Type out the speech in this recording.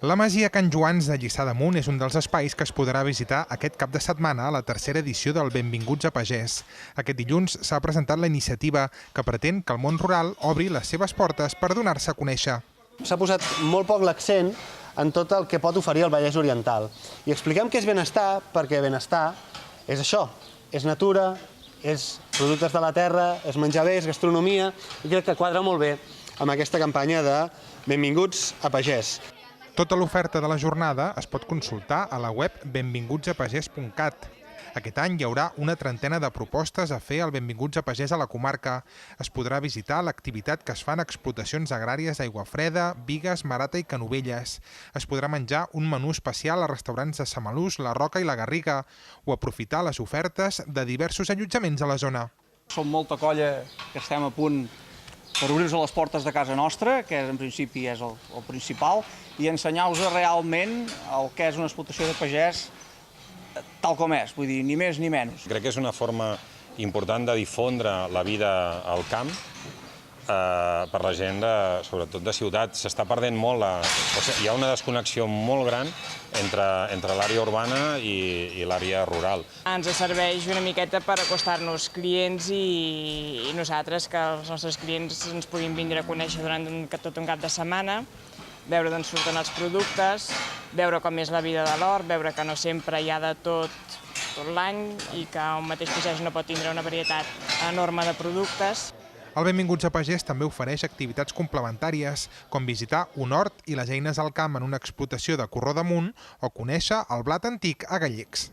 La masia Can Joans de Lliçà d'Amunt és un dels espais que es podrà visitar aquest cap de setmana a la tercera edició del Benvinguts a Pagès. Aquest dilluns s'ha presentat la iniciativa que pretén que el món rural obri les seves portes per donar-se a conèixer. S'ha posat molt poc l'accent en tot el que pot oferir el Vallès Oriental. I expliquem què és benestar, perquè benestar és això, és natura, és productes de la terra, és menjar bé, és gastronomia, i crec que quadra molt bé amb aquesta campanya de Benvinguts a Pagès. Tota l'oferta de la jornada es pot consultar a la web benvingutsapagès.cat. Aquest any hi haurà una trentena de propostes a fer al Benvinguts a Pagès a la comarca. Es podrà visitar l'activitat que es fa en explotacions agràries d'Aiguafreda, Bigues, Marata i Canovelles. Es podrà menjar un menú especial a restaurants de Samalús, La Roca i La Garriga o aprofitar les ofertes de diversos allotjaments a la zona. Som molta colla que estem a punt per obrir-nos a les portes de casa nostra, que en principi és el principal, i ensenyar-vos realment el que és una explotació de pagès tal com és, vull dir, ni més ni menys. Crec que és una forma important de difondre la vida al camp per la gent, sobretot de ciutat. S'està perdent molt, hi ha una desconnexió molt gran entre l'àrea urbana i l'àrea rural. Ens serveix una miqueta per acostar-nos clients i nosaltres, que els nostres clients ens puguin vindre a conèixer durant tot un cap de setmana, veure d'on surten els productes, veure com és la vida de l'hort, veure que no sempre hi ha de tot l'any i que un mateix pagès no pot tindre una varietat enorme de productes. El Benvinguts a Pagès també ofereix activitats complementàries, com visitar un hort i les eines al camp en una explotació de Corró d'Amunt o conèixer el blat antic a Gallecs.